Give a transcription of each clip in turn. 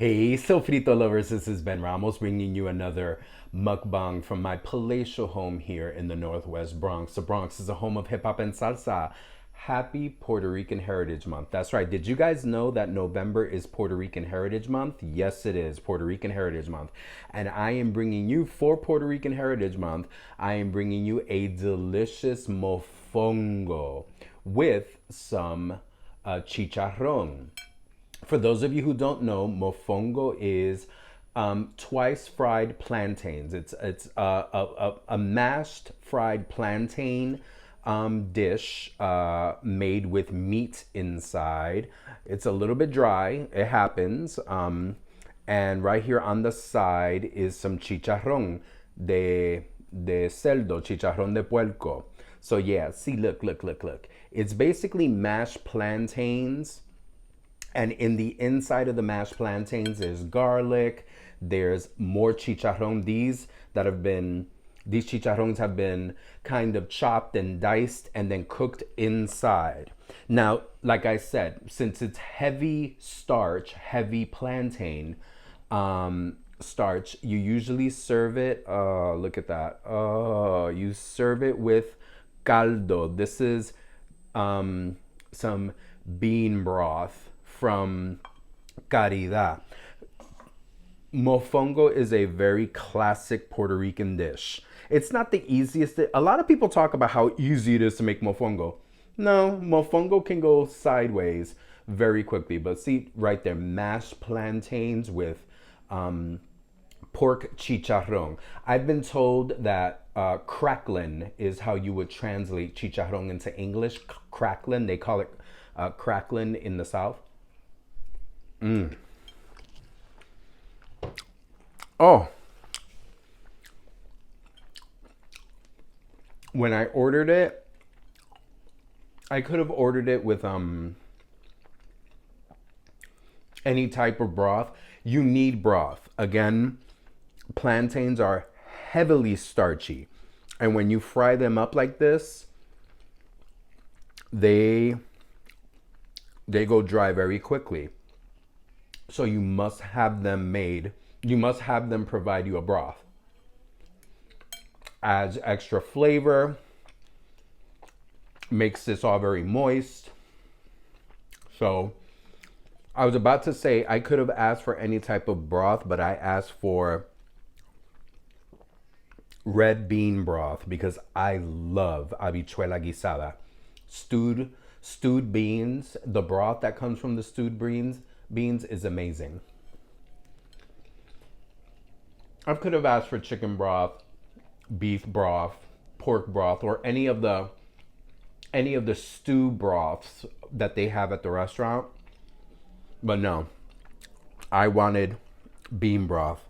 Hey, sofrito lovers, this is Ben Ramos bringing you another mukbang from my palatial home here in the Northwest Bronx. The Bronx is a home of hip hop and salsa. Happy Puerto Rican Heritage Month. That's right. Did you guys know that November is Puerto Rican Heritage Month? Yes, it is Puerto Rican Heritage Month. And I am bringing you for Puerto Rican Heritage Month, I am bringing you a delicious mofongo with some chicharrón. For those of you who don't know, mofongo is twice fried plantains. It's a mashed fried plantain dish made with meat inside. It's a little bit dry. It happens. And right here on the side is some chicharrón de cerdo, chicharrón de puerco. So yeah, see, look. It's basically mashed plantains, and in the inside of the mashed plantains, there's garlic, there's more chicharrón. These chicharrones have been kind of chopped and diced and then cooked inside. Now, like I said, since it's heavy starch, heavy plantain starch, you usually serve it, look at that. Oh, you serve it with caldo. This is some bean broth from Caridad. Mofongo is a very classic Puerto Rican dish. It's not the easiest. A lot of people talk about how easy it is to make mofongo. No, mofongo can go sideways very quickly. But see right there, mashed plantains with pork chicharrón. I've been told that cracklin is how you would translate chicharrón into English. Cracklin, they call it cracklin in the South. Oh, when I ordered it, I could have ordered it with any type of broth. You need broth. Again, plantains are heavily starchy. And when you fry them up like this, they go dry very quickly. So you must have them made. You must have them provide you a broth. Adds extra flavor, makes this all very moist. So I was about to say I could have asked for any type of broth, but I asked for red bean broth because I love habichuela guisada. Stewed beans, the broth that comes from the stewed beans is amazing. I could have asked for chicken broth, beef broth, pork broth, or any of the stew broths that they have at the restaurant. But no, I wanted bean broth.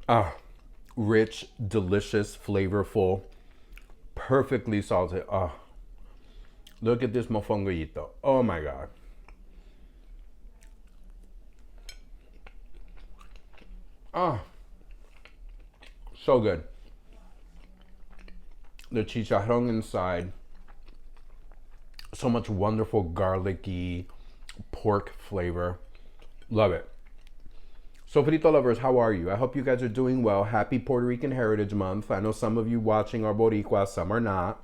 Ah, rich, delicious, flavorful, perfectly salted. Ah, look at this mofongoito. Oh my God. Ah, so good. The chicharrón inside, so much wonderful garlicky pork flavor. Love it. So, frito lovers, how are you? I hope you guys are doing well. Happy Puerto Rican Heritage Month. I know some of you watching are Boricua, some are not.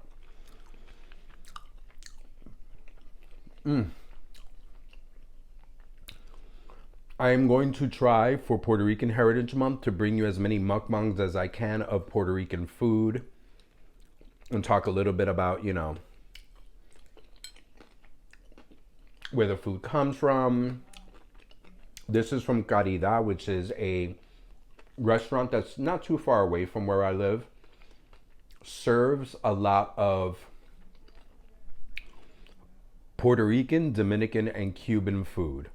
I am going to try for Puerto Rican Heritage Month to bring you as many mukbangs as I can of Puerto Rican food and talk a little bit about, where the food comes from. This is from Caridad, which is a restaurant that's not too far away from where I live. Serves a lot of Puerto Rican, Dominican, and Cuban food.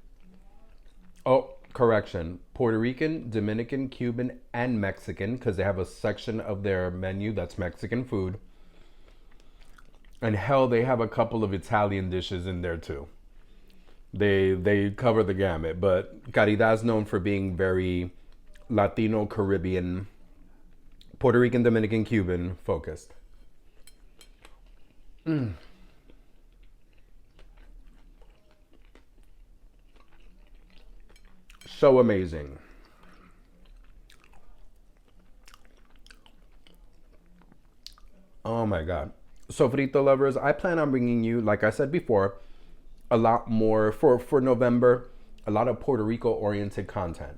Oh, correction. Puerto Rican, Dominican, Cuban, and Mexican, because they have a section of their menu that's Mexican food. And hell, they have a couple of Italian dishes in there too. They cover the gamut, but Caridad is known for being very Latino, Caribbean, Puerto Rican, Dominican, Cuban focused. So amazing. Oh my God. So frito lovers, I plan on bringing you, like I said before, a lot more for November, a lot of Puerto Rico oriented content.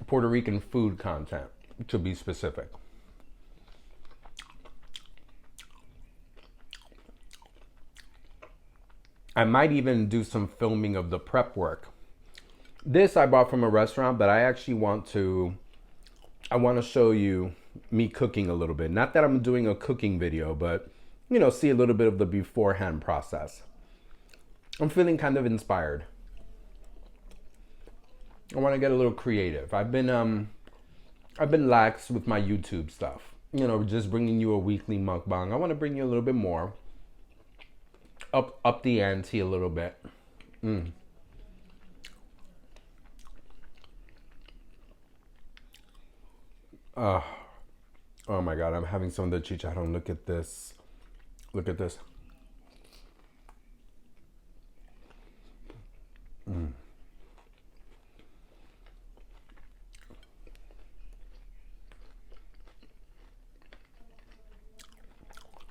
Puerto Rican food content, to be specific. I might even do some filming of the prep work. This I bought from a restaurant, but I want to show you me cooking a little bit. Not that I'm doing a cooking video, but see a little bit of the beforehand process. I'm feeling kind of inspired. I want to get a little creative. I've been lax with my YouTube stuff. Just bringing you a weekly mukbang. I want to bring you a little bit more. Up the ante a little bit. Oh my God, I'm having some of the chicharrón. Look at this. Look at this.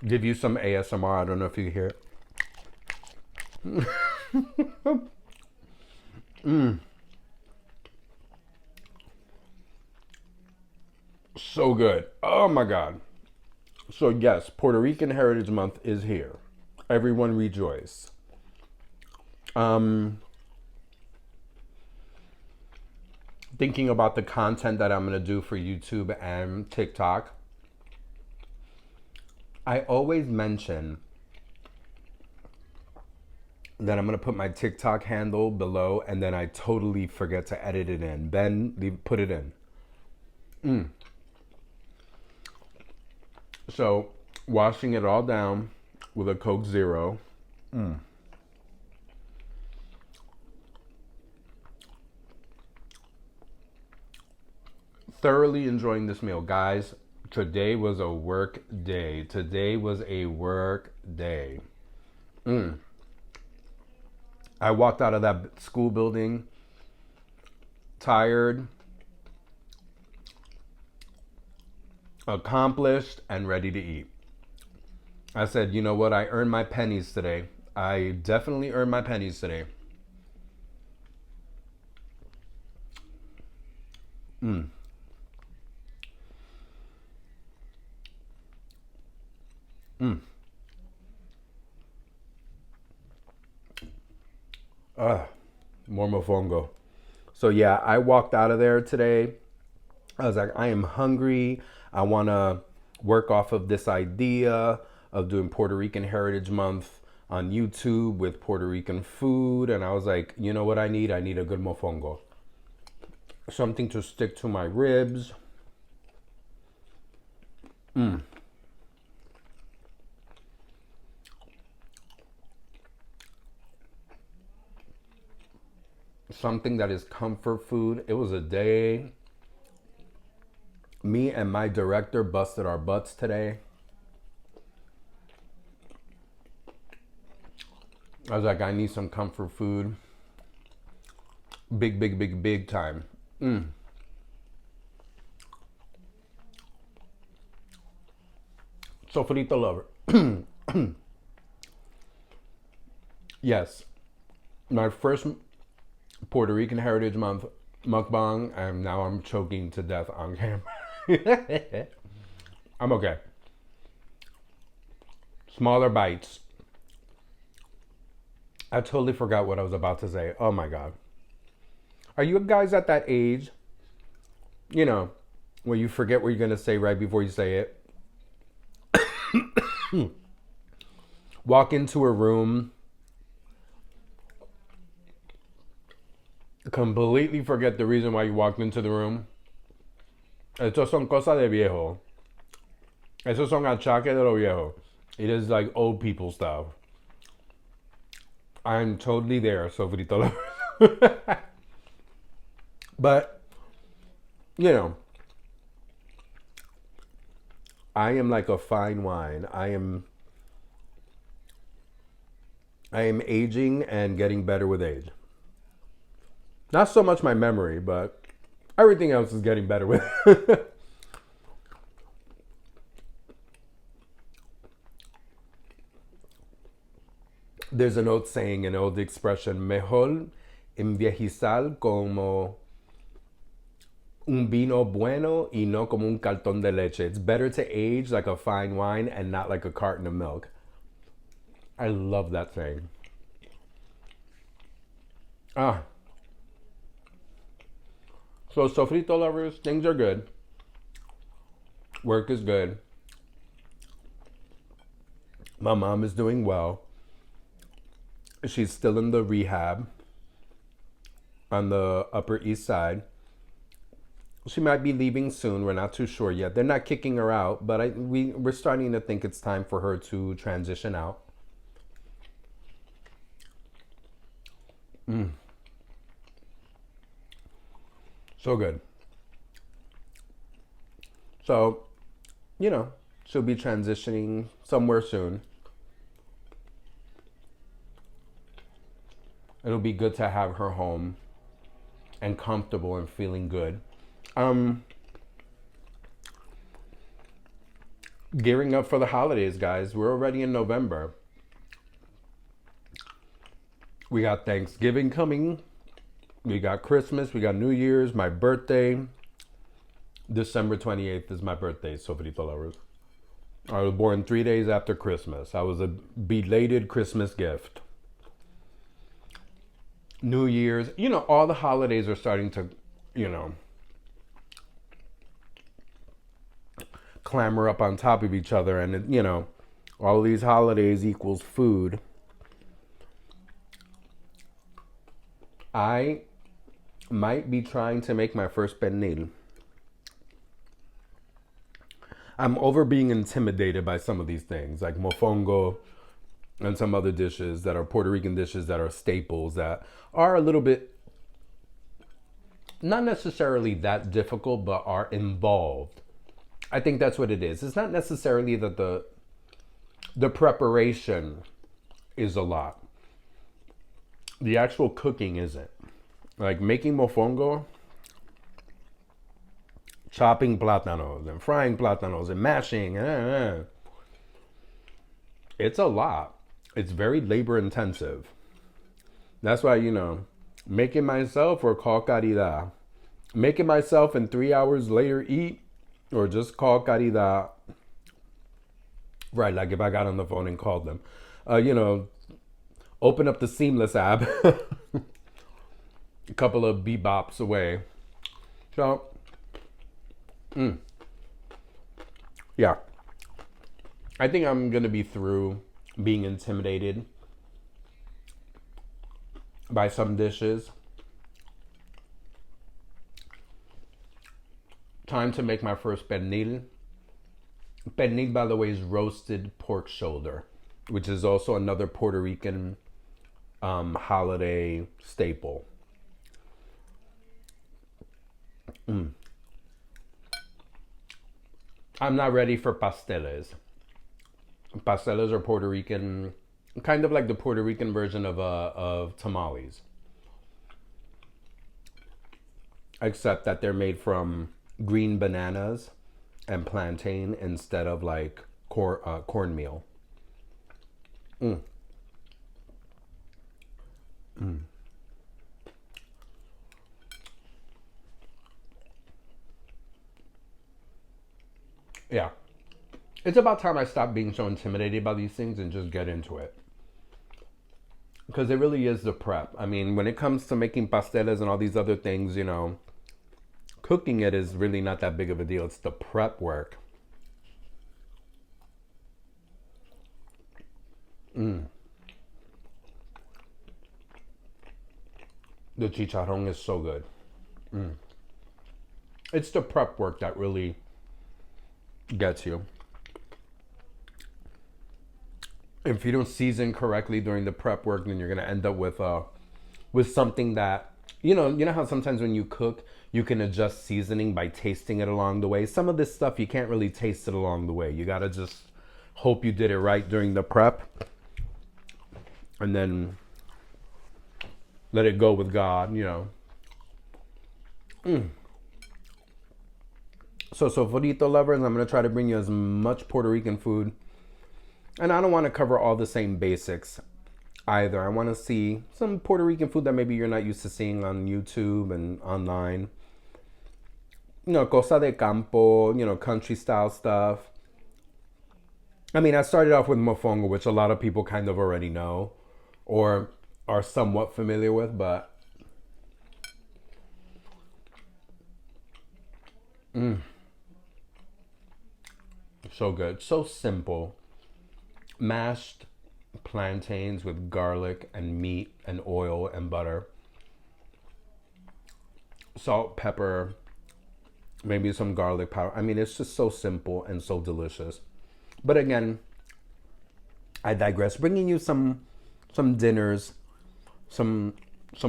Give you some ASMR. I don't know if you hear it. So good. Oh my God. So yes, Puerto Rican Heritage Month is here. Everyone rejoice. Thinking about the content that I'm going to do for YouTube and TikTok. I always mention that I'm going to put my TikTok handle below, and then I totally forget to edit it in. Ben, put it in. So, washing it all down with a Coke Zero. Thoroughly enjoying this meal. Guys, today was a work day. Today was a work day. I walked out of that school building tired, accomplished, and ready to eat. I said, you know what? I earned my pennies today. I definitely earned my pennies today. More mofongo. So yeah, I walked out of there today. I was like, I am hungry. I want to work off of this idea of doing Puerto Rican Heritage Month on YouTube with Puerto Rican food. And I was like, you know what I need? I need a good mofongo. Something to stick to my ribs. Something that is comfort food. It was a day. Me and my director busted our butts today. I was like, I need some comfort food. Big time. So, frito lover. Yes. My first Puerto Rican Heritage Month mukbang, and now I'm choking to death on camera. I'm okay. Smaller bites. I totally forgot what I was about to say. Oh my God. Are you guys at that age, where you forget what you're going to say right before you say it? Walk into a room, completely forget the reason why you walked into the room. Estos son cosas de viejo. Esos son achaques de lo viejo. It is like old people stuff. I'm totally there, Sofrito. But, I am like a fine wine. I am aging and getting better with age. Not so much my memory, but everything else is getting better with. There's an old saying, an old expression, mejor envejizar como un vino bueno y no como un cartón de leche. It's better to age like a fine wine and not like a carton of milk. I love that saying. Ah. So, sofrito lovers, things are good. Work is good. My mom is doing well. She's still in the rehab on the Upper East Side. She might be leaving soon. We're not too sure yet. They're not kicking her out, but we're starting to think it's time for her to transition out. So good. So, she'll be transitioning somewhere soon. It'll be good to have her home and comfortable and feeling good. Gearing up for the holidays, guys. We're already in November. We got Thanksgiving coming. We got Christmas. We got New Year's. My birthday. December 28th is my birthday, Sofrito lovers. I was born 3 days after Christmas. I was a belated Christmas gift. New Year's. All the holidays are starting to, clamor up on top of each other. And, all these holidays equals food. I might be trying to make my first pernil. I'm over being intimidated by some of these things, like mofongo and some other dishes that are Puerto Rican dishes that are staples that are a little bit, not necessarily that difficult, but are involved. I think that's what it is. It's not necessarily that the preparation is a lot. The actual cooking isn't. Like making mofongo, chopping plátanos and frying plátanos and mashing. It's a lot. It's very labor intensive. That's why, make it myself or call caridad. Make it myself and 3 hours later eat, or just call caridad. Right, like if I got on the phone and called them. Open up the Seamless app. A couple of bebops away. So, yeah. I think I'm going to be through being intimidated by some dishes. Time to make my first pernil. Pernil, by the way, is roasted pork shoulder, which is also another Puerto Rican holiday staple. I'm not ready for pasteles. Pasteles are Puerto Rican, kind of like the Puerto Rican version of tamales, except that they're made from green bananas and plantain instead of like cornmeal. Yeah. It's about time I stop being so intimidated by these things and just get into it. Because it really is the prep. I mean, when it comes to making pasteles and all these other things, cooking it is really not that big of a deal. It's the prep work. The chicharrón is so good. It's the prep work that really gets you. If you don't season correctly during the prep work, then you're gonna end up with something that you know how sometimes when you cook you can adjust seasoning by tasting it along the way. Some of this stuff you can't really taste it along the way. You gotta just hope you did it right during the prep, and then let it go with God. So, burrito lovers, I'm going to try to bring you as much Puerto Rican food. And I don't want to cover all the same basics either. I want to see some Puerto Rican food that maybe you're not used to seeing on YouTube and online. Cosa de campo, country style stuff. I mean, I started off with Mofongo, which a lot of people kind of already know or are somewhat familiar with, but so good. So simple. Mashed plantains with garlic and meat and oil and butter. Salt, pepper, maybe some garlic powder. I mean, it's just so simple and so delicious. But again, I digress. Bringing you some dinners, some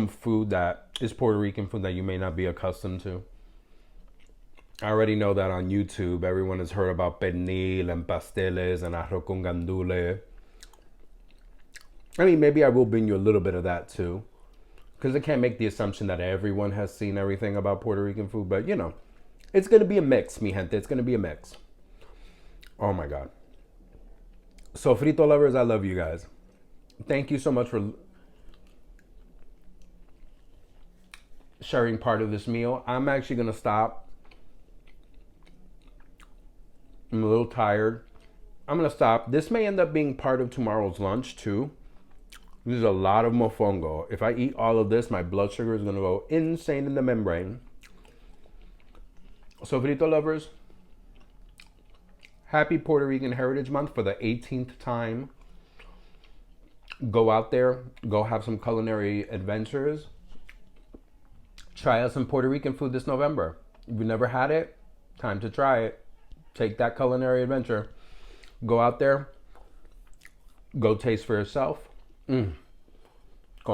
food that is Puerto Rican food that you may not be accustomed to. I already know that on YouTube, everyone has heard about pernil and pasteles and arroz con gandule. I mean, maybe I will bring you a little bit of that too, because I can't make the assumption that everyone has seen everything about Puerto Rican food, but it's going to be a mix, mi gente. It's going to be a mix. Oh my God. So, frito lovers, I love you guys. Thank you so much for sharing part of this meal. I'm actually going to stop. I'm a little tired. I'm going to stop. This may end up being part of tomorrow's lunch too. There's a lot of mofongo. If I eat all of this, my blood sugar is going to go insane in the membrane. So, frito lovers, happy Puerto Rican Heritage Month for the 18th time. Go out there. Go have some culinary adventures. Try out some Puerto Rican food this November. If you've never had it, time to try it. Take that culinary adventure. Go out there. Go taste for yourself. Con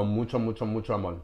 mucho, mucho, mucho amor.